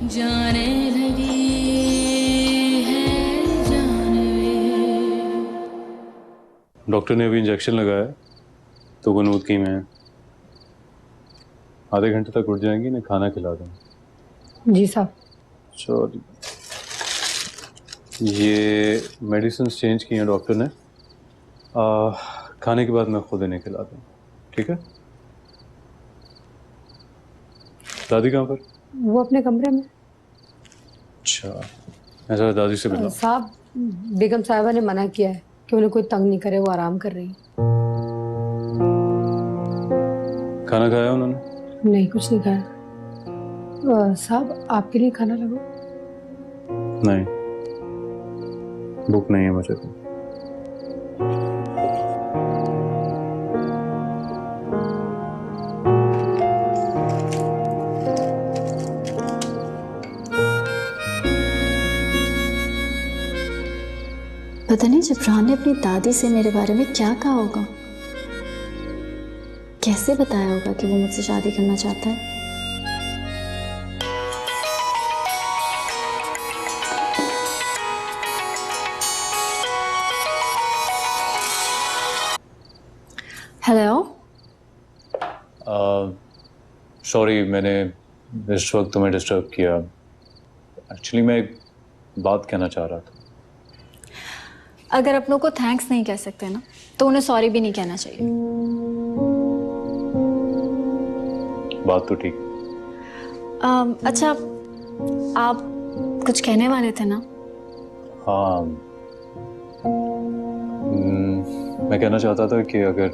जाने लगी है जानवे। डॉक्टर ने अभी इंजेक्शन लगाया तो गुनूद की में आधे घंटे तक उठ जाएंगी ना, खाना खिला दें। जी साहब। सॉरी, ये मेडिसिन चेंज की हैं डॉक्टर ने। खाने के बाद मैं खुद इन्हें खिला दूँ, ठीक है? दादी कहाँ पर? वो अपने कमरे में। अच्छा, ऐसा दादी से मिला। साहब, बेगम साहिबा ने मना किया है कि उन्हें कोई तंग नहीं करे, वो आराम कर रही हैं। खाना खाया उन्होंने? नहीं, कुछ नहीं खाया। साहब, आपके लिए खाना लगो? नहीं, भूख नहीं है मुझे तो। पता नहीं जिब्रान ने अपनी दादी से मेरे बारे में क्या कहा होगा, कैसे बताया होगा कि वो मुझसे शादी करना चाहता है। हेलो। सॉरी, मैंने इस वक्त तुम्हें डिस्टर्ब किया। एक्चुअली मैं एक बात कहना चाह रहा था। अगर अपनों को थैंक्स नहीं कह सकते ना, तो उन्हें सॉरी भी नहीं कहना चाहिए। बात तो ठीक। अच्छा, आप कुछ कहने वाले थे ना? हाँ, मैं कहना चाहता था कि अगर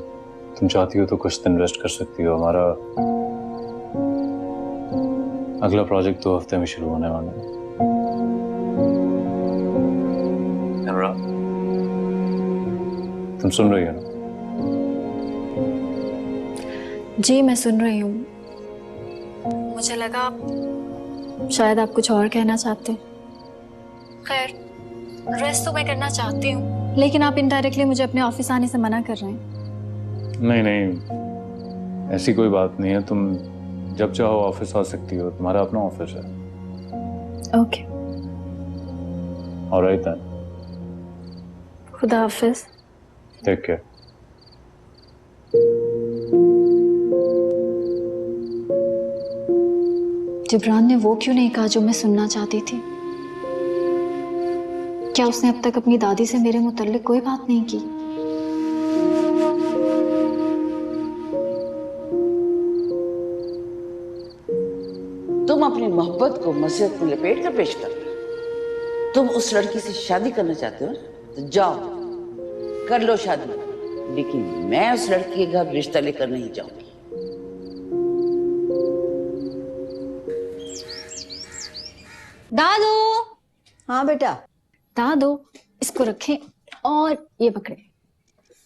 तुम चाहती हो तो कुछ दिन रेस्ट कर सकती हो। हमारा अगला प्रोजेक्ट 2 हफ्ते में शुरू होने वाला है। तुम सुन रही हो ना? जी, मैं सुन रही हूँ। मुझे लगा शायद आप कुछ और कहना चाहते। खैर, रेस्ट तो मैं करना चाहती हूँ, लेकिन आप इनडायरेक्टली मुझे अपने ऑफिस आने से मना कर रहे हैं। नहीं नहीं, ऐसी कोई बात नहीं है। तुम जब चाहो ऑफिस आ सकती हो, तुम्हारा अपना ऑफिस है। ओके। ऑलराइट देन, खुदा हाफिज। Take care. जिब्रान ने वो क्यों नहीं कहा जो मैं सुनना चाहती थी? क्या उसने अब तक अपनी दादी से मेरे मुताल्लिक कोई बात नहीं की? तुम अपनी मोहब्बत को मसीहत में लपेट कर पेश कर रहे हो। तुम उस लड़की से शादी करना चाहते हो तो जाओ कर लो शादी, लेकिन मैं उस लड़की के घर रिश्ता लेकर नहीं जाऊंगी। दादू। हाँ बेटा। दादू, इसको रखें और ये पकड़े,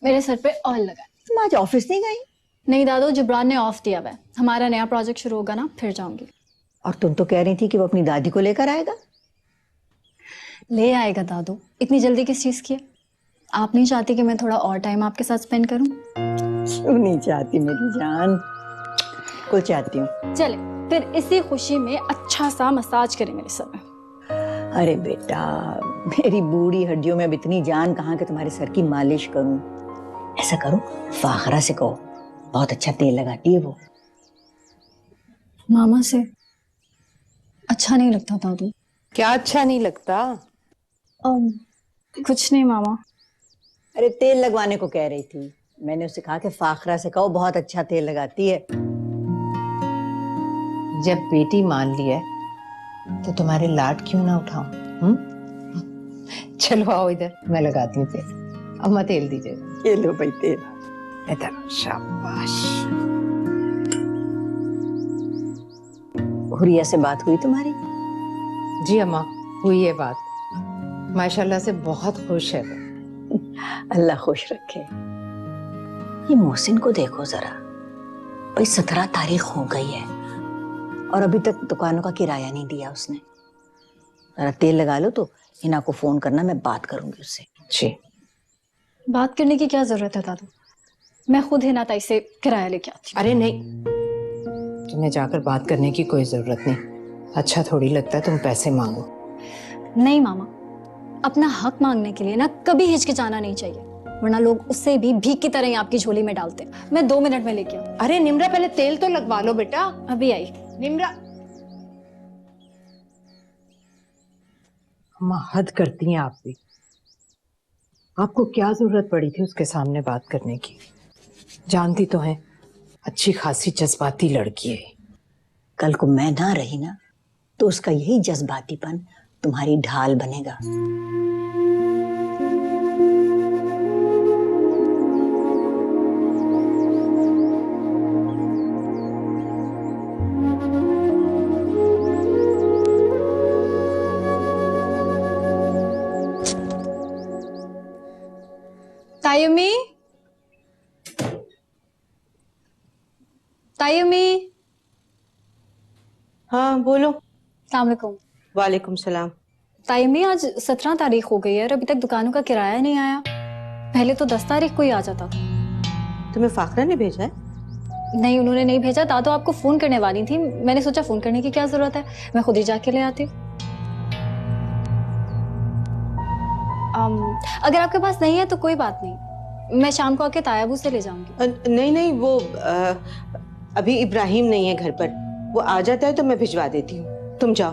मेरे सर पे ऑयल लगाए। तुम आज ऑफिस नहीं गई? नहीं दादू, जिब्रान ने ऑफ दिया हुआ है। हमारा नया प्रोजेक्ट शुरू होगा ना, फिर जाऊंगी। और तुम तो कह रही थी कि वो अपनी दादी को लेकर आएगा। ले आएगा दादू, इतनी जल्दी किस चीज की है? आप नहीं चाहती कि मैं थोड़ा और टाइम आपके साथ स्पेंड करूं? क्यों नहीं चाहती मेरी जान, बिल्कुल चाहती हूँ। चले फिर इसी खुशी में अच्छा सा मसाज करें मेरे सर में। अरे बेटा, मेरी बूढ़ी हड्डियों में अब इतनी जान कहाँ कि तुम्हारे सर की मालिश करूं। ऐसा करो, फाखरा से कहो, बहुत अच्छा तेल लगाती है वो। मामा से अच्छा नहीं लगता दादू। क्या अच्छा नहीं लगता? कुछ नहीं मामा। अरे तेल लगवाने को कह रही थी। मैंने उससे कहा कि फाखरा से कहो, बहुत अच्छा तेल लगाती है। जब बेटी मान ली है तो तुम्हारे लाड क्यों ना उठाऊं? चलो आओ इधर, मैं लगाती हूँ तेल। अम्मा तेल दीजिए। ये लो भाई तेल। इधर, शाबाश। हुरिया से बात हुई तुम्हारी? जी अम्मा, हुई है बात। माशाल्लाह से बहुत खुश है वो। अल्लाह खुश रखे। ये मोहसिन को देखो जरा, भाई 17 तारीख हो गई है और अभी तक दुकानों का किराया नहीं दिया उसने। जरा तेल लगा लो तो हिना को फोन करना, मैं बात करूंगी उससे। जी। बात करने की क्या जरूरत है दादू, मैं खुद हिना ताई से किराया लेके आती हूँ। अरे नहीं, तुम्हें जाकर बात करने की कोई जरूरत नहीं। अच्छा थोड़ी लगता है तुम पैसे मांगो। नहीं मामा, अपना हक मांगने के लिए ना कभी हिचकिचाना नहीं चाहिए, वरना लोग उससे भी भीख की तरह ही आपकी झोली में डालते हैं। मैं 2 मिनट में लेके आऊँ। अरे निम्रा पहले तेल तो लगवा लो बेटा। अभी आई। निम्रा, अम्मा हद करती हैं आप भी। आपको क्या जरूरत पड़ी थी उसके सामने बात करने की? जानती तो हैं अच्छी खासी जज्बाती लड़की है। कल को मैं ना रही ना तो उसका यही जज्बातीपन तुम्हारी ढाल बनेगा। तायुमी, तायुमी। हाँ बोलो। अस्सलाम वालेकुम। वालेकुम सलाम। तायुमी, आज 17 तारीख हो गई है और अभी तक दुकानों का किराया नहीं आया। पहले तो 10 तारीख को ही आ जाता। तुम्हें फाखरा ने भेजा है? नहीं, उन्होंने नहीं भेजा। तो आपको फोन करने वाली थी, मैंने सोचा फोन करने की क्या जरूरत है, मैं खुद ही जाके ले आती हूँ। अगर आपके पास नहीं है तो कोई बात नहीं, मैं शाम को आके तायाबू से ले जाऊंगी। नहीं नहीं, वो अभी इब्राहिम नहीं है घर पर, वो आ जाता है तो मैं भिजवा देती हूँ, तुम जाओ।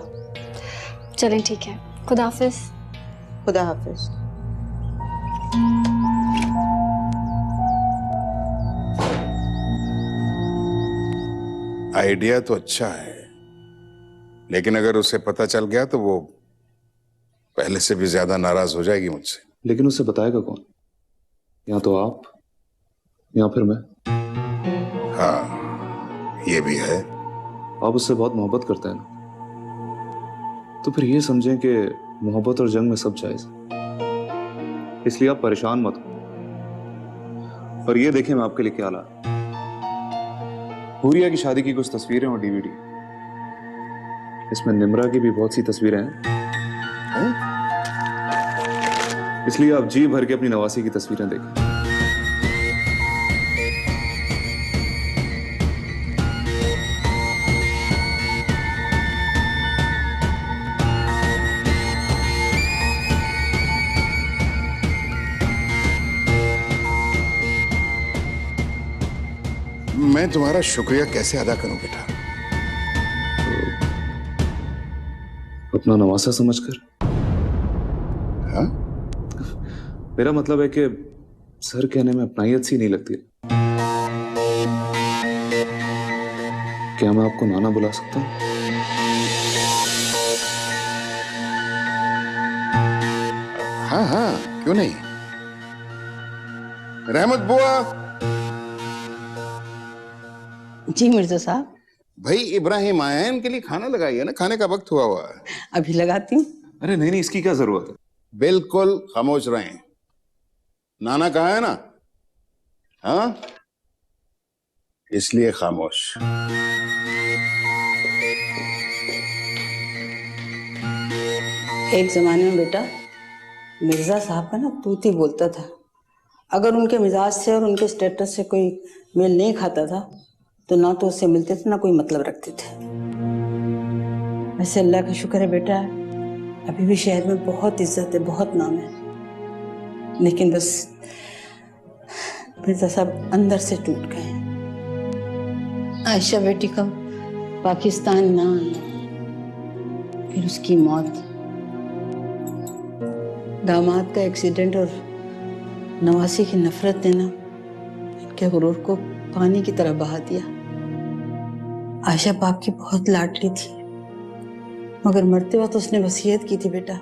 चलें ठीक है, खुदा हाफिज। खुदा हाफिज। आइडिया तो अच्छा है, लेकिन अगर उसे पता चल गया तो वो पहले से भी ज्यादा नाराज हो जाएगी मुझसे। लेकिन उसे बताएगा कौन? या तो आप या फिर मैं। हाँ ये भी है। आप उससे बहुत मोहब्बत करते हैं ना, तो फिर ये समझें कि मोहब्बत और जंग में सब जायज है, इसलिए आप परेशान मत हो। और ये देखें मैं आपके लिए क्या ला, हुरिया की शादी की कुछ तस्वीरें और डीवीडी, इसमें निम्रा की भी बहुत सी तस्वीरें हैं, इसलिए आप जी भर के अपनी नवासी की तस्वीरें देखें। मैं तुम्हारा शुक्रिया कैसे अदा करूं बेटा? अपना नवासा समझकर। हाँ? मेरा मतलब है कि सर कहने में अपनाइयत सी नहीं लगती। क्या मैं आपको नाना बुला सकता हूँ? हाँ हाँ क्यों नहीं। रहमत बुआ। जी मिर्जा साहब। भाई इब्राहिम आए हैं, इनके लिए खाना लगाइए ना, खाने का वक्त हुआ हुआ है। अभी लगाती हूँ। अरे नहीं नहीं, इसकी क्या जरूरत है। बिल्कुल खामोश रहें। नाना कहा है ना? हाँ इसलिए खामोश। एक जमाने में बेटा मिर्जा साहब का ना तूती बोलता था। अगर उनके मिजाज से और उनके स्टेटस से कोई मेल नहीं खाता था तो ना तो उससे मिलते थे ना कोई मतलब रखते थे। वैसे अल्लाह का शुक्र है बेटा, अभी भी शहर में बहुत इज्जत है, बहुत नाम है, लेकिन बस मिर्जा साहब अंदर से टूट गए। आयशा बेटी का पाकिस्तान ना आना, फिर उसकी मौत, दामाद का एक्सीडेंट और नवासी की नफरत ने ना इनके गुरूर को पानी की तरह बहा दिया। आयशा बाप की बहुत लाडली थी, मगर मरते वक्त उसने वसीयत की थी बेटा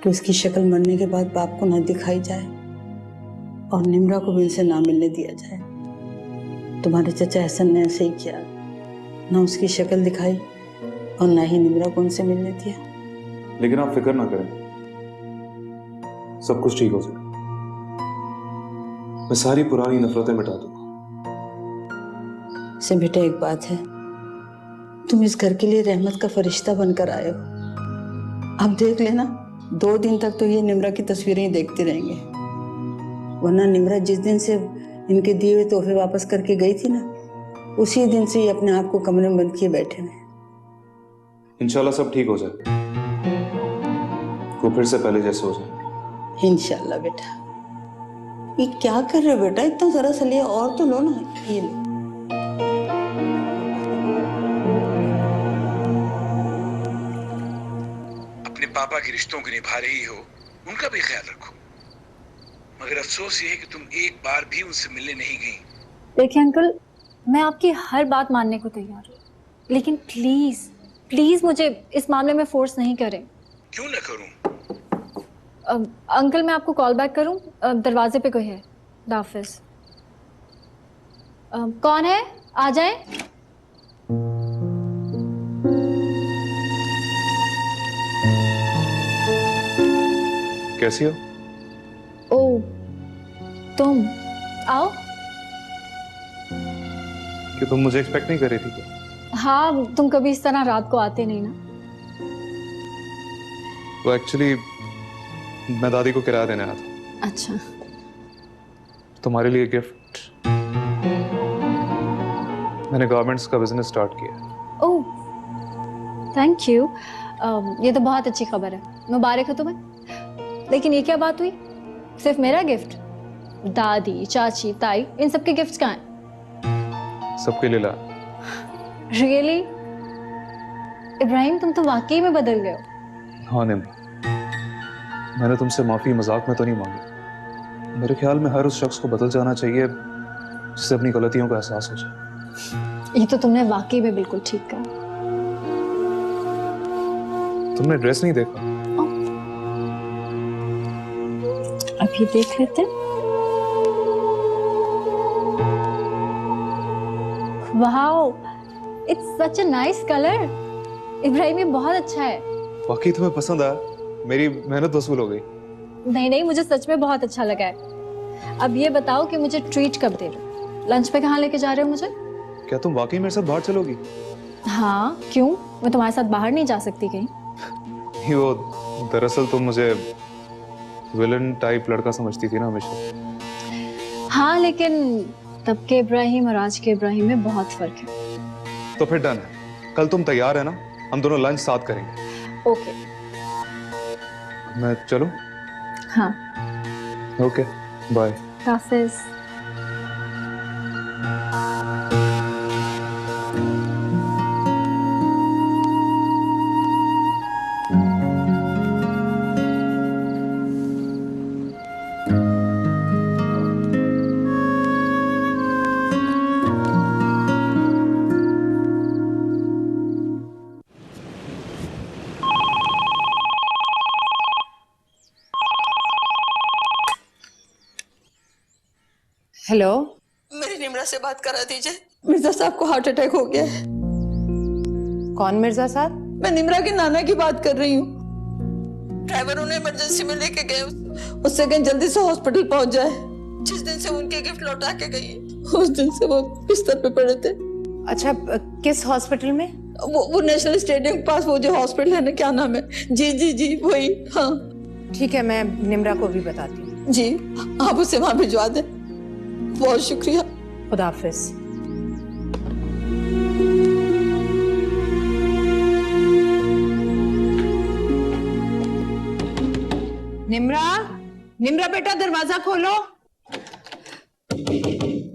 कि उसकी शक्ल मरने के बाद बाप को ना दिखाई जाए और निम्रा को भी उनसे ना मिलने दिया जाए। तुम्हारे चचा एहसन ने ऐसे ही किया, ना उसकी शक्ल दिखाई और ना ही निम्रा को उनसे मिलने दिया। लेकिन आप फिक्र ना करें, सब कुछ ठीक हो जाएगा। मैं सारी पुरानी नफरतें मिटा दूंगा। से बेटा एक बात है, तुम इस घर के लिए रहमत का फरिश्ता बनकर आए हो। अब देख लेना, 2 दिन तक तो ये निम्रा की तस्वीरें ही देखते रहेंगे, वरना निम्रा जिस दिन से इनके दिए हुए तोहफे वापस करके गई थी ना, उसी दिन से ही अपने आप को कमरे में बंद किए बैठे हुए। इंशाल्लाह सब ठीक हो जाए, वो फिर से पहले जैसे हो जाए। इंशाल्लाह बेटा। ये क्या कर रहे हो बेटा, इतना जरा सा लिया और तो लो ना, ये लो। अपने पापा के रिश्तों को निभा रही हो, उनका भी ख्याल रखो। मगर अफसोस ये है कि तुम एक बार भी उनसे मिलने नहीं गई। देखिए अंकल, मैं आपकी हर बात मानने को तैयार हूँ, लेकिन प्लीज प्लीज मुझे इस मामले में फोर्स नहीं करें। क्यों न करूं? अंकल मैं आपको कॉल बैक करूं? दरवाजे पे कोई है। खुदा हाफिज। कौन है? आ जाए। कैसी हो? ओ तुम आओ। कि तुम मुझे एक्सपेक्ट नहीं कर रही थी क्या? हाँ, तुम कभी इस तरह रात को आते नहीं ना। वो एक्चुअली मैं दादी को किराया देने आया था। अच्छा। तुम्हारे लिए गिफ्ट। मैंने गारमेंट्स का बिजनेस स्टार्ट किया। Oh thank you. ये तो बहुत अच्छी खबर है, मुबारक हो तुम्हें। लेकिन ये क्या बात हुई, सिर्फ मेरा गिफ्ट? दादी, चाची, ताई, इन सबके गिफ्ट्स कहाँ हैं? सबके लिए ला। रियली? इब्राहिम तुम तो वाकई में बदल गए हो। हाँ निम्रा, मैंने तुमसे माफी मजाक में तो नहीं मांगी। मेरे ख्याल में हर उस शख्स को बदल जाना चाहिए जिसे अपनी गलतियों का एहसास हो जाए। ये तो तुमने वाकई में बिल्कुल ठीक कहा। तुमने ड्रेस नहीं देखा? अभी देख लेते। Wow, it's such a nice colour. Ibrahim ये बहुत अच्छा है। वाकई तुम्हें पसंद आया? मेरी मेहनत वसूल हो गई। नहीं नहीं, मुझे सच में बहुत अच्छा लगा है। अब ये बताओ कि मुझे ट्रीट कब दे रहे हो? लंच पे कहाँ लेके जा रहे हो मुझे? क्या तुम वाकई मेरे साथ बाहर चलोगी? हाँ क्यों, मैं तुम्हारे साथ बाहर नहीं जा सकती कहीं? नहीं, वो दरअसल तुम मुझे विलन टाइप लड़का समझती थी ना हमेशा। हाँ, लेकिन तब के इब्राहिम और आज के इब्राहिम में बहुत फर्क है। तो फिर डन है, कल तुम तैयार है ना? हम दोनों लंच साथ करेंगे। ओके। मैं चलूं? हाँ। Okay bye. हाफिज। हेलो, मेरी निम्रा से बात करा दीजिए। मिर्जा साहब को हार्ट अटैक हो गया है। कौन मिर्जा साहब? मैं निम्रा के नाना की बात कर रही हूँ। ड्राइवर उन्हें इमरजेंसी में लेके गए, उससे कहीं जल्दी से हॉस्पिटल पहुंच जाए। जिस दिन से उनके गिफ्ट लौटा के गई, उस दिन से वो बिस्तर पे पड़े थे। अच्छा, किस हॉस्पिटल में? वो नेशनल स्टेडियम के पास वो जो हॉस्पिटल है ना, क्या नाम है? जी जी जी वही। हाँ ठीक है, मैं निम्रा को भी बताती हूँ। जी, आप उसे वहां भिजवा दें। बहुत शुक्रिया। खुदा हाफिज। निम्रा, निम्रा बेटा दरवाजा खोलो।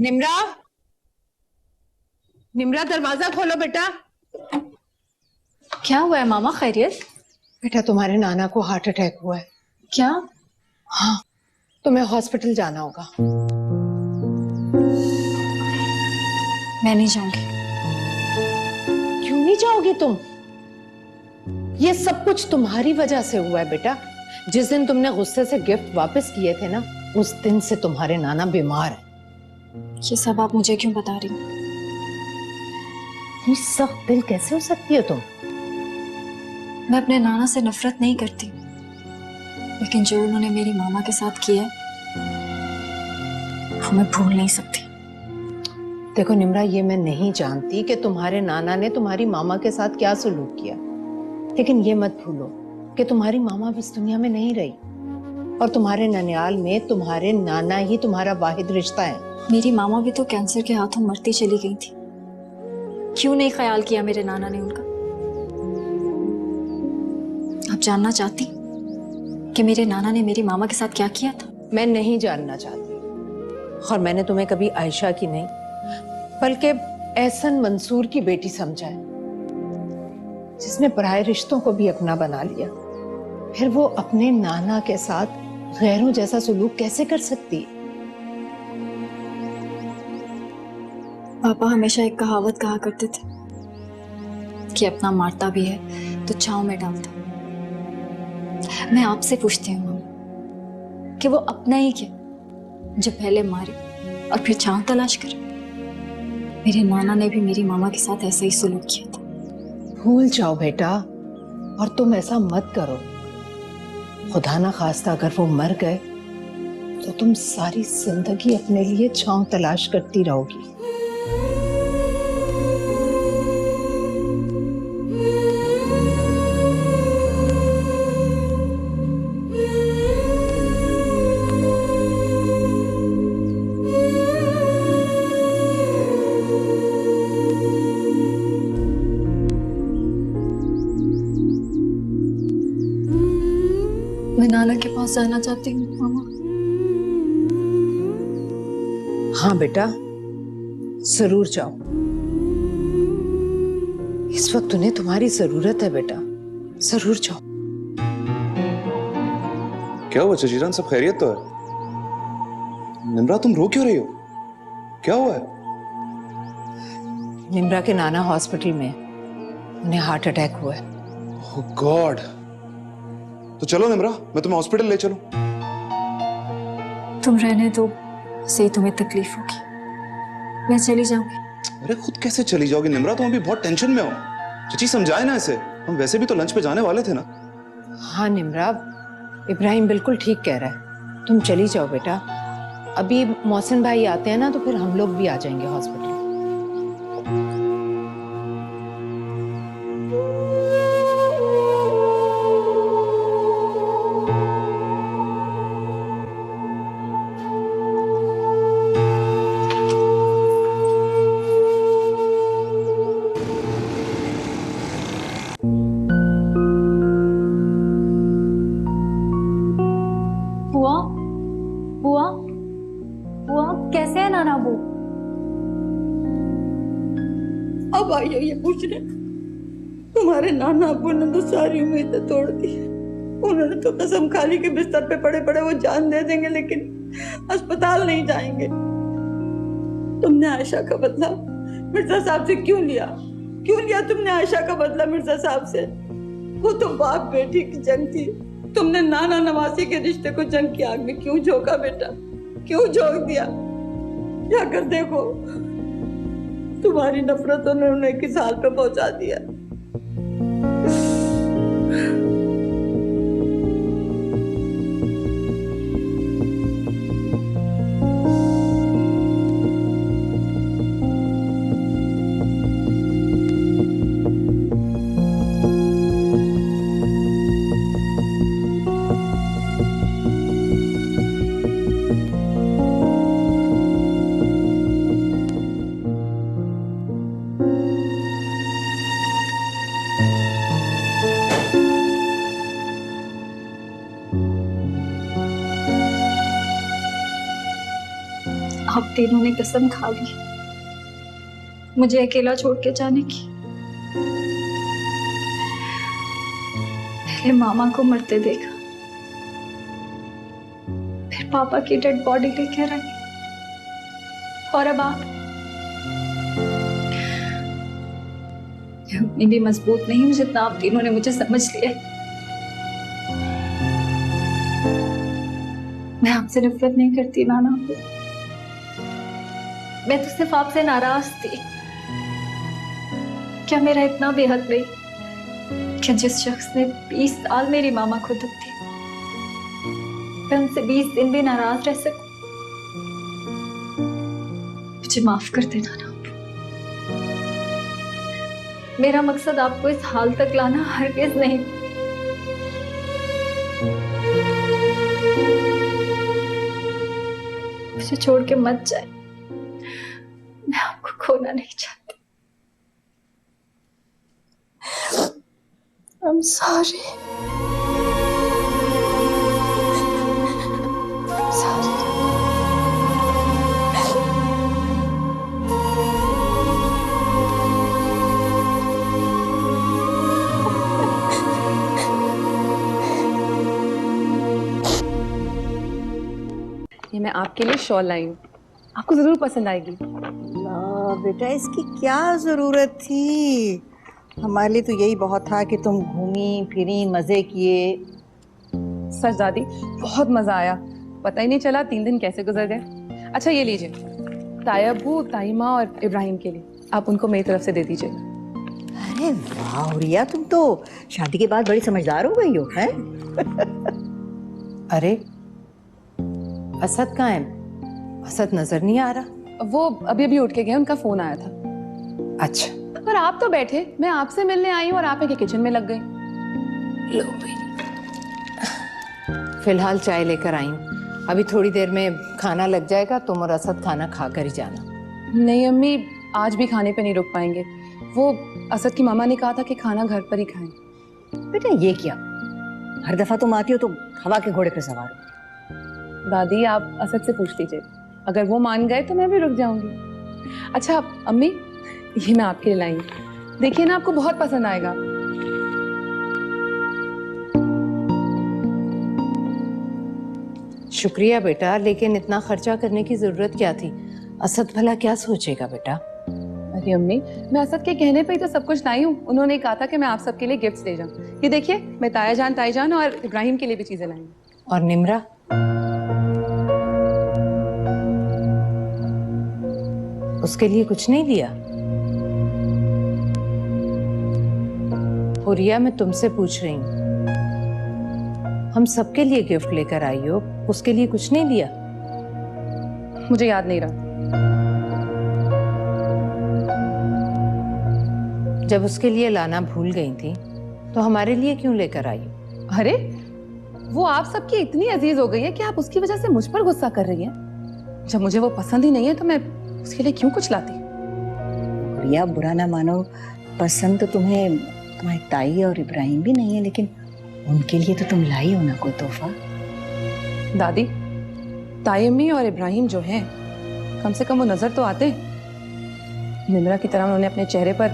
निम्रा, निम्रा दरवाजा खोलो बेटा। क्या हुआ है मामा, खैरियत? बेटा तुम्हारे नाना को हार्ट अटैक हुआ है। क्या? हाँ, तुम्हें हॉस्पिटल जाना होगा। मैं नहीं जाऊंगी। क्यों नहीं जाओगी तुम? ये सब कुछ तुम्हारी वजह से हुआ है बेटा। जिस दिन तुमने गुस्से से गिफ्ट वापस किए थे ना, उस दिन से तुम्हारे नाना बीमार है। ये सब आप मुझे क्यों बता रही हैं? इतनी सख्त दिल कैसे हो सकती हो तुम? मैं अपने नाना से नफरत नहीं करती, लेकिन जो उन्होंने मेरी मामा के साथ किया वो मैं भूल नहीं सकती। देखो निम्रा, ये मैं नहीं जानती कि तुम्हारे नाना ने तुम्हारी मामा के साथ क्या सलूक किया, लेकिन ये मत भूलो कि तुम्हारी मामा भी इस दुनिया में नहीं रही और तुम्हारे ननियाल में तुम्हारे नाना ही तुम्हारा वाहिद रिश्ता है। मेरी मामा भी तो कैंसर के हाथों मरती चली गई थी। क्यों नहीं ख्याल किया मेरे नाना ने उनका? जानना चाहती कि मेरे नाना ने मेरी मामा के साथ क्या किया था? मैं नहीं जानना चाहती, और मैंने तुम्हें कभी आयशा की नहीं बल्कि एहसन मंसूर की बेटी समझा है, जिसने पराये रिश्तों को भी अपना बना लिया। फिर वो अपने नाना के साथ गैरों जैसा सुलूक कैसे कर सकती है? पापा हमेशा एक कहावत कहा करते थे कि अपना मारता भी है तो छांव में डालता। मैं आपसे पूछती हूँ मामा कि वो अपना ही क्या जो पहले मारे और फिर छांव तलाश करे? मेरे नाना ने भी मेरी मामा के साथ ऐसा ही सुलूक किया था। भूल जाओ बेटा, और तुम ऐसा मत करो। खुदा ना खास्ता अगर वो मर गए तो तुम सारी जिंदगी अपने लिए छांव तलाश करती रहोगी। मैं नाना के पास जाना चाहती हूँ मामा। हाँ बेटा, जरूर जाओ। इस वक्त उन्हें तुम्हारी जरूरत है बेटा, जरूर जाओ। क्या हुआ चचीरान, सब खैरियत तो है? निम्रा तुम रो क्यों रही हो? क्या हुआ है? निम्रा के नाना हॉस्पिटल में, उन्हें हार्ट अटैक हुआ है। ओह गॉड, तो चलो निम्रा, मैं तुम्हें हॉस्पिटल ले चलूं। तुम रहने दो, सही तुम्हें तकलीफ होगी, मैं चली जाऊंगी। अरे खुद कैसे चली जाओगी निम्रा, तुम अभी बहुत टेंशन में हो। चची समझाए ना इसे, हम वैसे भी तो लंच पे जाने वाले थे ना। हाँ निम्रा, इब्राहिम बिल्कुल ठीक कह रहा है, तुम चली जाओ बेटा। अभी मोहसिन भाई आते हैं ना तो फिर हम लोग भी आ जाएंगे हॉस्पिटल। बुआ, बुआ, बुआ, कैसे है नाना अबू? अब आई हो ये पूछने? तुम्हारे नाना अब्बू ने तो सारी उम्मीदें तोड़ दी। उन्होंने तो कसम खा ली कि बिस्तर पे पड़े पड़े वो जान दे देंगे, लेकिन अस्पताल नहीं जाएंगे। तुमने आयशा का बदला मिर्जा साहब से क्यों लिया? क्यों लिया तुमने आयशा का बदला मिर्जा साहब से? वो तो बाप बेटी की जंग थी, तुमने नाना नवासी के रिश्ते को जंग की आग में क्यों झोंका बेटा? क्यों झोंक दिया? जाकर देखो, तुम्हारी नफरतों ने उन्हें किस हाल पे पहुंचा दिया। आप तीनों ने कसम खा ली मुझे अकेला छोड़ के जाने की। पहले मामा को मरते देखा, फिर पापा की डेड बॉडी लेकर आई, और अब आप। मैं उतनी भी मजबूत नहीं हूं जितना आप तीनों ने मुझे समझ लिया। मैं आपसे नफरत नहीं करती नाना, मैं तो सिर्फ आपसे नाराज थी। क्या मेरा इतना बेहद नहीं कि जिस शख्स ने 20 साल मेरी मामा को दुख दी, मैं उनसे 20 दिन भी नाराज रह सकूं? मुझे माफ कर देना ना। मेरा मकसद आपको इस हाल तक लाना हरगिज नहीं। मुझे छोड़ के मत जाए, मैं आपको खोना नहीं चाहती। I'm sorry. आपके लिए शॉल लाई हूँ, आपको जरूर पसंद आएगी। बेटा इसकी क्या जरूरत थी? हमारे लिए तो यही बहुत था कि तुम घूमी फिरी, मजे किए। सच दादी, बहुत मजा आया, पता ही नहीं चला 3 दिन कैसे गुजर गए। अच्छा ये लीजिए, तायब्बू, ताईमा और इब्राहिम के लिए, आप उनको मेरी तरफ से दे दीजिए। अरे वाह रिया, तुम तो शादी के बाद बड़ी समझदार हो गई हो, हैं? अरे असद कहाँ है? असद नजर नहीं आ रहा। वो अभी अभी उठ के गए, उनका फोन आया था। अच्छा, पर आप तो बैठे, मैं आपसे मिलने आई हूँ और आप एक किचन में लग गई। लो भाई, फिलहाल चाय लेकर आई हूँ, अभी थोड़ी देर में खाना लग जाएगा, तुम और असद खाना खा कर ही जाना। नहीं अम्मी, आज भी खाने पे नहीं रुक पाएंगे। वो असद की मामा ने कहा था कि खाना घर पर ही खाएं। बेटा ये क्या, हर दफा तुम आती हो तो हवा के घोड़े पे सवार हो। दादी आप असद से पूछ लीजिए, अगर वो मान गए तो मैं भी रुक जाऊंगी। अच्छा अम्मी, ये मैं आपके लिए लाई हूँ, देखिए ना, आपको बहुत पसंद आएगा। शुक्रिया बेटा, लेकिन इतना खर्चा करने की जरूरत क्या थी? असद भला क्या सोचेगा बेटा? अरे अम्मी, मैं असद के कहने पे ही तो सब कुछ लाई हूँ। उन्होंने कहा था कि मैं आप सबके लिए गिफ्ट्स ले जाऊँ। ये देखिए, मैं ताईजान और इब्राहिम के लिए भी चीजें लाई हूँ। और निम्रा? उसके लिए कुछ नहीं लिया? हुरिया, मैं तुमसे पूछ रही हूँ, हम सबके लिए गिफ्ट लेकर आई हो, उसके लिए कुछ नहीं लिया? मुझे याद नहीं रहा। जब उसके लिए लाना भूल गई थी तो हमारे लिए क्यों लेकर आई? अरे वो आप सबकी इतनी अजीज हो गई है कि आप उसकी वजह से मुझ पर गुस्सा कर रही हैं। जब मुझे वो पसंद ही नहीं है तो मैं उसके लिए क्यों कुछ लाती? रिया बुरा ना मानो, पसंद तो तुम्हें तुम्हारी ताई और इब्राहिम भी नहीं है, लेकिन उनके लिए तो तुम लाई हो ना कोई तोहफा। दादी, ताई अम्मी और इब्राहिम जो हैं, कम से कम वो नजर तो आते। निम्रा की तरह उन्होंने अपने चेहरे पर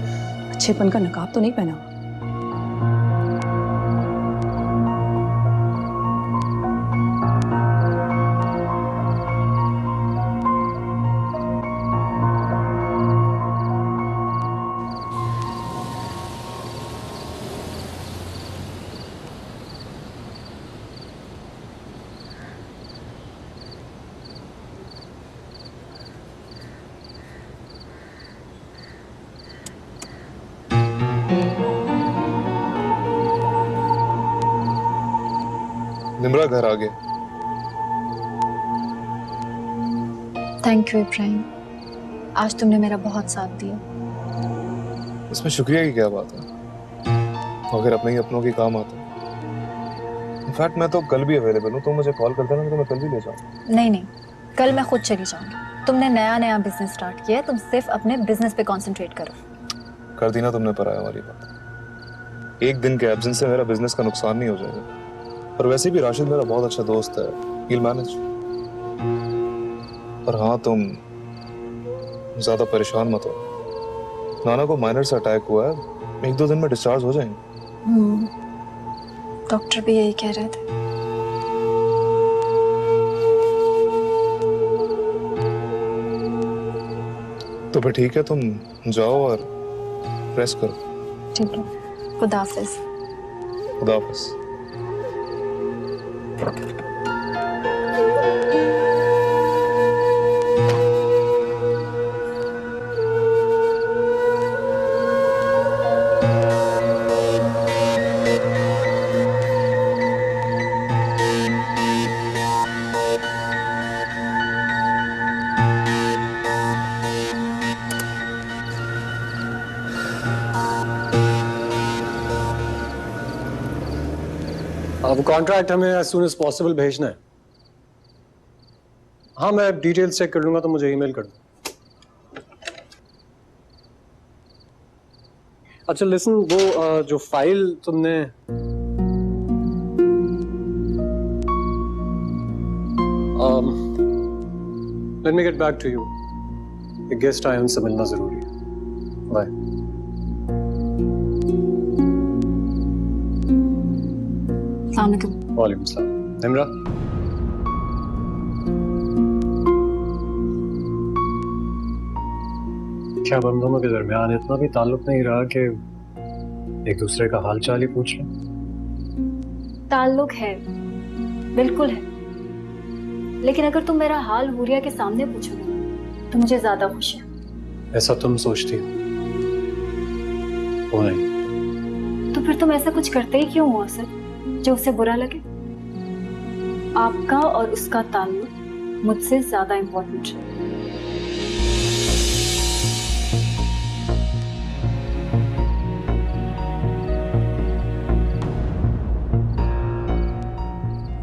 अच्छेपन का नकाब तो नहीं पहना। निम्रा घर आ गए। थैंक यू इब्राहिम, आज तुमने मेरा बहुत साथ दिया। इसमें शुक्रिया की क्या बात है, अगर अपने ही अपनों के काम आता है। इनफैक्ट मैं तो कल भी अवेलेबल हूँ, तुम मुझे कॉल कर देना तो मैं कल भी ले जाऊँ। नहीं नहीं, कल मैं खुद चली जाऊंगी। तुमने नया बिजनेस स्टार्ट किया है, तुम सिर्फ अपने बिजनेस पे कंसंट्रेट करो। कर दी ना तुमने पराया वाली बात। एक दिन के एब्सेंस से मेरा बिजनेस का नुकसान नहीं हो जाएगा, और वैसे भी राशिद मेरा बहुत अच्छा दोस्त है, he'll manage। और हाँ, तुम ज्यादा परेशान मत हो, नाना को माइनर से अटैक हुआ है, 1-2 दिन में डिस्चार्ज हो जाएंगे। डॉक्टर भी यही कह रहे थे। तो फिर ठीक है, तुम जाओ और रेस्ट करो। ठीक है, खुदा हाफिज। खुदा हाफिज। अब कॉन्ट्रैक्ट हमें एज सून एज पॉसिबल भेजना है। हाँ, मैं डिटेल्स चेक कर लूंगा, तो मुझे ईमेल कर दो। अच्छा लिसन, वो जो फाइल तुमने let me get back to you. एक गेस्ट आए, उनसे मिलना जरूरी है। बाय। अस्सलाम वालेकुम। वालेकुम सलाम। निम्रा, क्या हम दोनों के दरमियान इतना भी ताल्लुक नहीं रहा कि एक दूसरे का हाल चाल ही पूछ लें? ताल्लुक है, बिल्कुल है, लेकिन अगर तुम मेरा हाल हुरिया के सामने पूछोगे तो मुझे ज्यादा खुशी है। ऐसा तुम सोचती हो? वो नहीं। तो फिर तुम ऐसा कुछ करते ही क्यों हो असद, जो उसे बुरा लगे? आपका और उसका ताल्लुक मुझसे ज्यादा इम्पोर्टेंट है।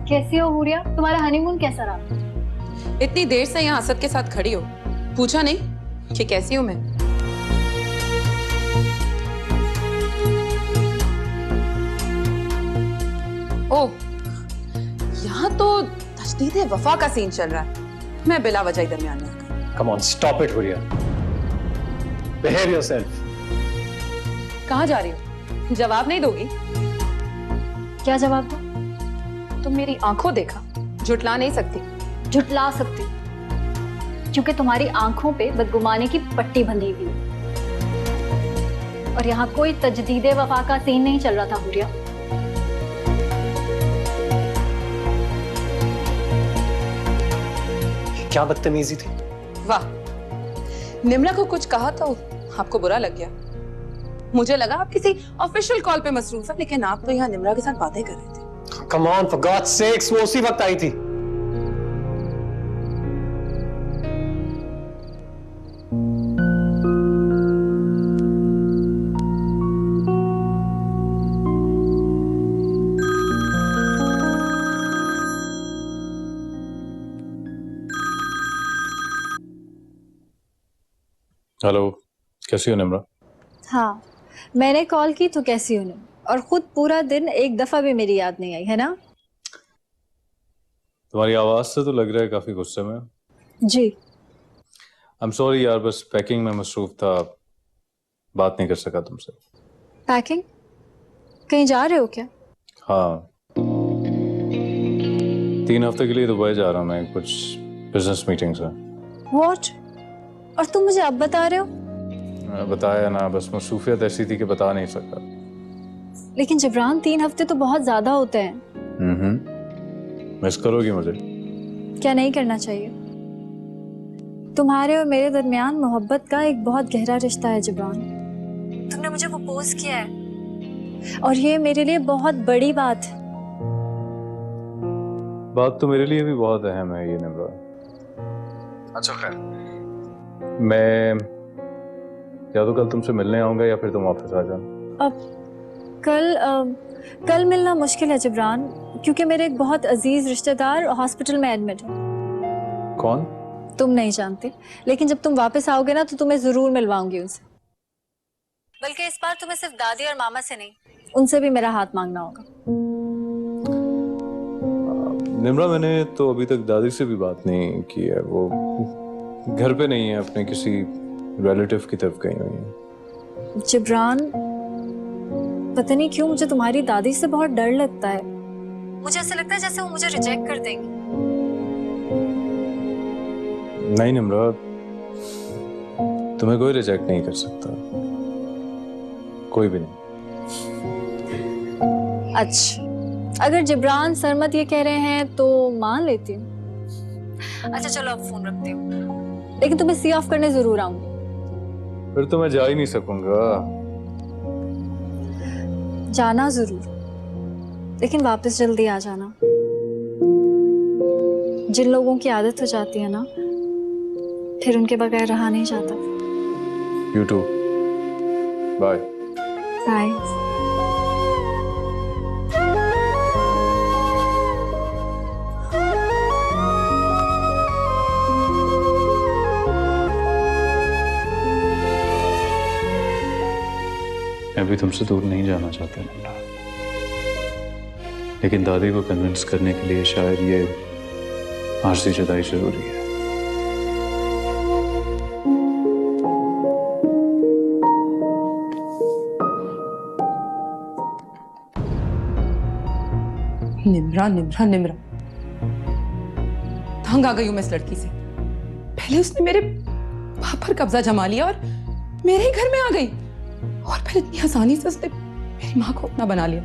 कैसी हो हुरिया? तुम्हारा हनीमून कैसा रहा? इतनी देर से यहाँ असद के साथ खड़ी हो, पूछा नहीं कि कैसी हूं मैं? ओह, यहाँ तो तजदीद वफा का सीन चल रहा है। मैं बिला वजह ही दरमियान में आ गई। Come on, stop it, Huriya. Behave yourself. कहाँ जा रही हो? जवाब नहीं दोगी? क्या जवाब दो? तुम मेरी आंखों देखा, झुटला नहीं सकती। झुटला सकती, क्योंकि तुम्हारी आंखों पे बदगुमानी की पट्टी बंधी हुई है। और यहाँ कोई तजदीदे वफा का सीन नहीं चल रहा था हुरिया। क्या बदतमीजी थी? वाह, निम्रा को कुछ कहा तो आपको बुरा लग गया। मुझे लगा आप किसी ऑफिशियल कॉल पे मसरूफ है, लेकिन आप तो यहाँ निम्रा के साथ बातें कर रहे थे। Come on, for God's sakes, वो उसी वक्त आई थी। हेलो, कैसी हो निम्रा? हाँ, मैंने कॉल की तो कैसी हो? और खुद पूरा दिन एक दफा भी मेरी याद नहीं आई, है ना? तुम्हारी आवाज से तो लग रहा है काफी गुस्से में। जी। आई एम सॉरी यार, बस पैकिंग में मसरूफ था, बात नहीं कर सका तुमसे। पैकिंग? कहीं जा रहे हो क्या? हाँ, 3 हफ्ते के लिए दुबई जा रहा हूँ मैं, कुछ बिजनेस मीटिंग्स है। What? और तुम मुझे अब बता रहे हो? बताया ना, बस मसरूफियत ऐसी थी कि बता नहीं सका। लेकिन जिब्रान, 3 हफ्ते तो बहुत ज्यादा होते हैं। मिस करोगी मुझे? क्या नहीं करना चाहिए? तुम्हारे और मेरे दरमियान मोहब्बत का एक बहुत गहरा रिश्ता है जिब्रान। तुमने मुझे प्रपोज किया है और ये मेरे लिए बहुत बड़ी बात है। बात तो मेरे लिए भी बहुत अहम है ये निम्रा। अच्छा खैर, मैं या तो कल तुमसे मिलने आऊंगा या फिर तुम ऑफिस आ जाना। अब कल मिलना मुश्किल है जिब्रान, क्योंकि मेरे एक बहुत अजीज रिश्तेदार हॉस्पिटल में एडमिट है। कौन? तुम नहीं जानते, लेकिन जब तुम वापस आओगे ना तो तुम्हें जरूर मिलवाऊंगी उनसे। बल्कि इस बार तुम्हें सिर्फ दादी और मामा से नहीं, उनसे भी मेरा हाथ मांगना होगा। निम्रा, मैंने तो अभी तक दादी से भी बात नहीं की है। वो घर पे नहीं है, अपने किसी रिलेटिव की तरफ गई हुई है। जिब्रान, पता नहीं क्यों मुझे तुम्हारी दादी से बहुत डर लगता है। मुझे ऐसा लगता है जैसे वो मुझे रिजेक्ट कर देंगी। नहीं निम्रा, तुम्हें कोई रिजेक्ट नहीं कर सकता, कोई भी नहीं। अच्छा, अगर जिब्रान सरमत ये कह रहे हैं तो मान लेती हूँ। अच्छा चलो, अब फोन रखती हूँ, लेकिन तुम्हें सी ऑफ करने जरूर आऊंगी। फिर तो मैं जा ही नहीं सकूंगा। जाना जरूर, लेकिन वापस जल्दी आ जाना। जिन लोगों की आदत हो जाती है ना, फिर उनके बगैर रहा नहीं जाता। You too. Bye. बाय। मैं भी तुमसे दूर नहीं जाना चाहता निम्रा, लेकिन दादी को कन्विंस करने के लिए शायद ये आरसी जुदाई जरूरी है। निम्रा निम्रा निम्रा, तंग आ गई हूं मैं इस लड़की से। पहले उसने मेरे बाप पर कब्जा जमा लिया और मेरे ही घर में आ गई और फिर इतनी आसानी से उसने मेरी माँ को अपना बना लिया।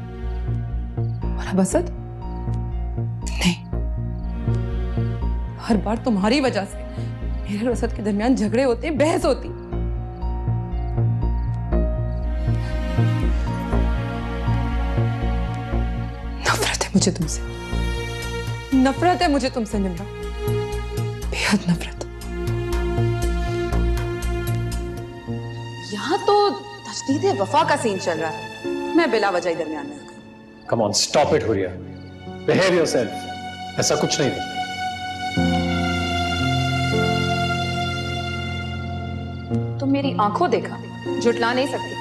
और अब असद, नहीं, हर बार तुम्हारी वजह से मेरे और असद के दरमियान झगड़े होते, बहस होती। नफरत है मुझे तुमसे, नफरत है मुझे तुमसे निम्रा, बेहद नफरत। यहाँ तो तजदीद वफा का सीन चल रहा है, मैं बिला वजह दरमियान में आ गई। Come on, stop it, Huriya. Behave yourself. ऐसा कुछ नहीं है। तुम मेरी आंखों देखा, झुटला नहीं सकती।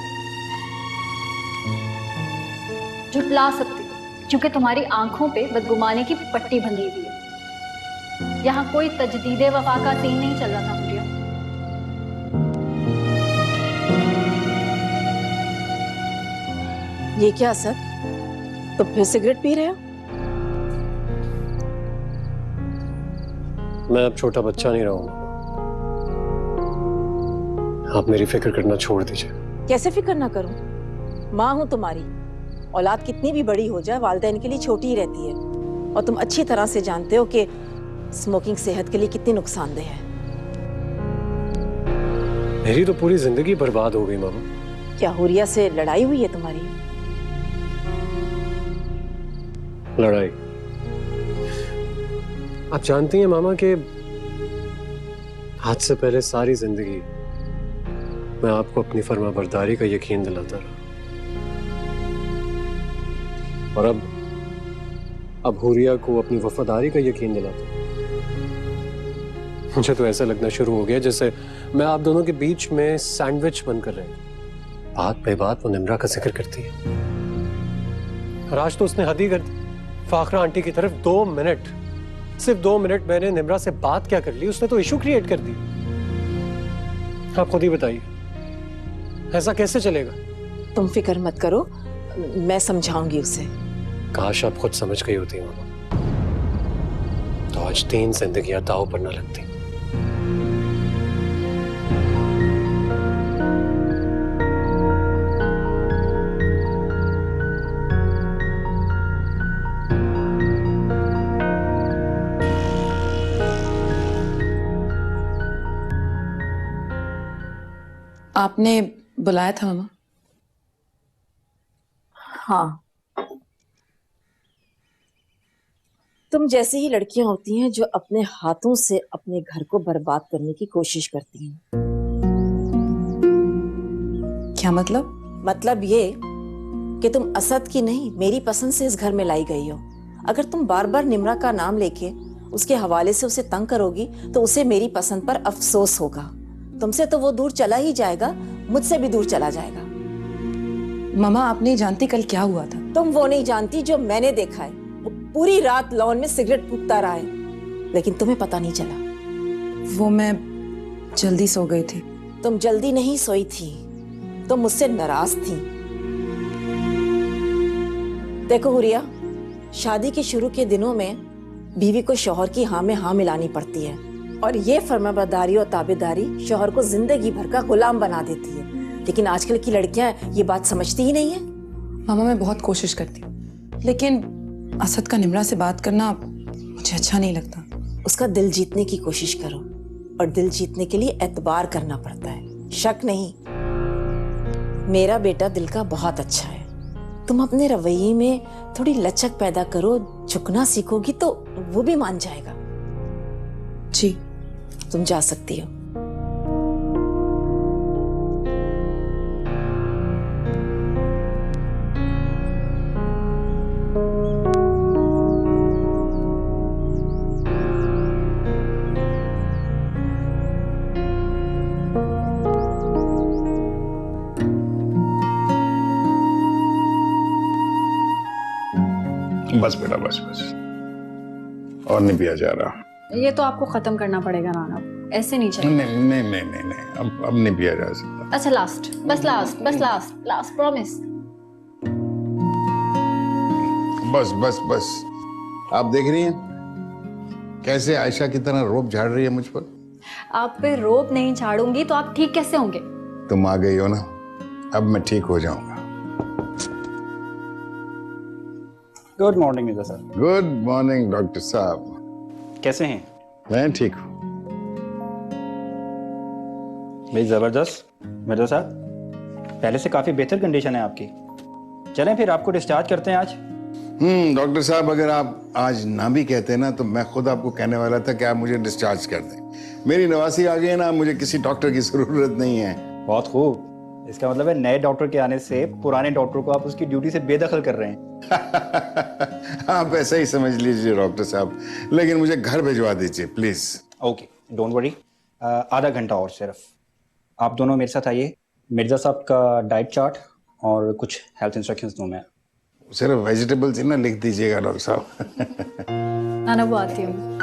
झुटला सकती क्योंकि तुम्हारी आंखों पे बदगुमानी की पट्टी बंधी हुई है। यहाँ कोई तजदीदे वफा का सीन नहीं चल रहा था हुरिया। ये क्या असद, तुम फिर सिगरेट पी रहे हो? मैं अब छोटा बच्चा नहीं रहूंगा। आप मेरी फिक्र करना छोड़ दीजिए। कैसे फिक्र ना करूं? माँ हूं तुम्हारी। औलाद कितनी भी बड़ी हो जाए वालिदैन के लिए छोटी ही रहती है। और तुम अच्छी तरह से जानते हो कि स्मोकिंग सेहत के लिए कितनी नुकसानदेह है। मेरी तो पूरी जिंदगी बर्बाद हो गई मामा। क्या हुरिया से लड़ाई हुई है तुम्हारी? लड़ाई? आप जानती हैं मामा कि आज से पहले सारी जिंदगी मैं आपको अपनी फर्माबरदारी का यकीन दिलाता रहा, और अब हुरिया को अपनी वफादारी का यकीन दिलाता। मुझे तो ऐसा लगना शुरू हो गया जैसे मैं आप दोनों के बीच में सैंडविच बनकर रहे। बात पे बात वो निम्रा का जिक्र करती है, और आज तो उसने हद ही कर दी। फाखरा आंटी की तरफ 2 मिनट, सिर्फ 2 मिनट मैंने निम्रा से बात क्या कर ली, उसने तो इशू क्रिएट कर दी। आप खुद ही बताइए, ऐसा कैसे चलेगा? तुम फिक्र मत करो, मैं समझाऊंगी उसे। काश आप खुद समझ गई होती मामा, तो आज 3 जिंदगियां दांव पर न लगती। आपने बुलाया था मामा? हाँ, तुम जैसी ही लड़कियां होती हैं जो अपने हाथों से अपने घर को बर्बाद करने की कोशिश करती हैं। क्या मतलब? मतलब ये कि तुम असद की नहीं, मेरी पसंद से इस घर में लाई गई हो। अगर तुम बार बार निम्रा का नाम लेके उसके हवाले से उसे तंग करोगी तो उसे मेरी पसंद पर अफसोस होगा। तुमसे तो वो दूर चला ही जाएगा, मुझसे भी दूर चला जाएगा। मामा, आप नहीं जानती कल क्या हुआ था? तुम वो नहीं जानती जो मैंने देखा है। वो पूरी रात लॉन में सिगरेट फूंकता रहा है, लेकिन तुम्हें पता नहीं चला। वो मैं जल्दी सो गई थी। तुम जल्दी नहीं सोई थी, तुम मुझसे नाराज थी। देखो हुरिया, शादी के शुरू के दिनों में बीवी को शौहर की हाँ में हाँ मिलानी पड़ती है, और ये फर्माबरदारी और ताबेदारी शौहर को जिंदगी भर का गुलाम बना देती है। लेकिन आजकल की लड़कियां ये बात समझती ही नहीं है। मामा, मैं बहुत कोशिश करती हूँ, लेकिन असद का निम्रा से बात करना मुझे अच्छा नहीं लगता। उसका दिल जीतने की कोशिश करो, और दिल जीतने के लिए एतबार करना पड़ता है, शक नहीं। मेरा बेटा दिल का बहुत अच्छा है। तुम अपने रवैये में थोड़ी लचक पैदा करो, झुकना सीखोगी तो वो भी मान जाएगा। जी, तुम जा सकती हो। बस बेटा, बस बस, और नहीं पिया जा रहा। ये तो आपको खत्म करना पड़ेगा नाना, ऐसे नहीं चलेगा। नहीं नहीं नहीं नहीं नहीं, अब नहीं पिया जा सकता। अच्छा, लास्ट, बस लास्ट, बस लास्ट, लास्ट प्रॉमिस। बस बस बस, आप देख रही हैं कैसे आयशा की तरह रोब झाड़ रही है मुझ पर। आप पे रोब नहीं झाड़ूंगी तो आप ठीक कैसे होंगे? तुम आ गई हो ना, अब मैं ठीक हो जाऊंगा। गुड मॉर्निंग मिर्जा साहब। गुड मॉर्निंग डॉक्टर साहब। कैसे हैं? मैं ठीक हूँ। भाई जबरदस्त मिर्जा साहब, पहले से काफी बेहतर कंडीशन है आपकी। चलें फिर आपको डिस्चार्ज करते हैं आज। डॉक्टर साहब, अगर आप आज ना भी कहते ना तो मैं खुद आपको कहने वाला था कि आप मुझे डिस्चार्ज कर दें। मेरी नवासी आ गई है ना, मुझे किसी डॉक्टर की जरूरत नहीं है। बहुत खूब, इसका मतलब है नए डॉक्टर के आने से पुराने डॉक्टर को आप उसकी ड्यूटी से बेदखल कर रहे हैं। आप ऐसा ही समझ लीजिए डॉक्टर साहब, लेकिन मुझे घर भिजवा दीजिए प्लीज। ओके, डोंट वरी, आधा घंटा और सिर्फ। आप दोनों मेरे साथ आइए, मिर्जा साहब का डाइट चार्ट और कुछ हेल्थ इंस्ट्रक्शंस दूं मैं। सिर्फ वेजिटेबल्स ही ना लिख दीजिएगा डॉक्टर साहब। नाना वो आती हूँ।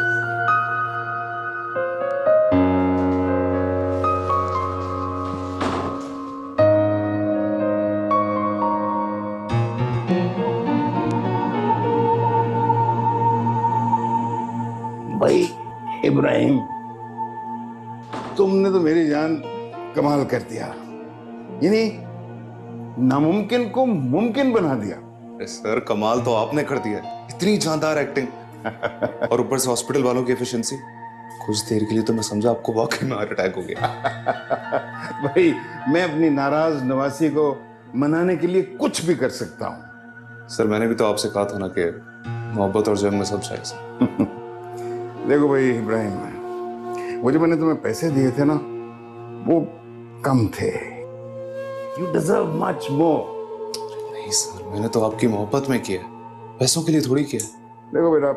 भाई इब्राहिम, तुमने तो मेरी जान कमाल कर दिया, यानी नामुमकिन को मुमकिन बना दिया। सर कमाल तो आपने कर दिया, इतनी जानदार एक्टिंग और ऊपर से हॉस्पिटल वालों की एफिशिएंसी। कुछ देर के लिए तो मैं समझा आपको वाकई में हार्ट अटैक हो गया। भाई मैं अपनी नाराज नवासी को मनाने के लिए कुछ भी कर सकता हूँ। सर मैंने भी तो आपसे कहा था ना कि मोहब्बत और जंग में सब जायज। देखो भाई इब्राहिम, वो जो मैंने तुम्हें पैसे दिए थे ना, वो कम थे। You deserve much more. नहीं सर, मैंने तो आपकी मोहब्बत में किया, पैसों के लिए थोड़ी किया। देखो बेटा,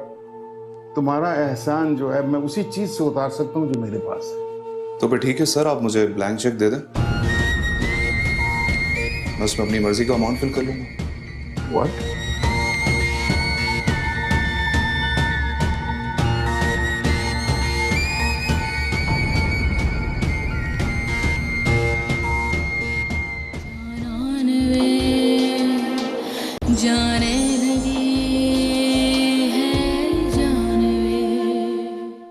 तुम्हारा एहसान जो है मैं उसी चीज से उतार सकता हूँ जो मेरे पास है। तो फिर ठीक है सर, आप मुझे ब्लैंक चेक दे दें, मैं उसमें अपनी मर्जी का अमाउंट फिल कर लूंगा। What?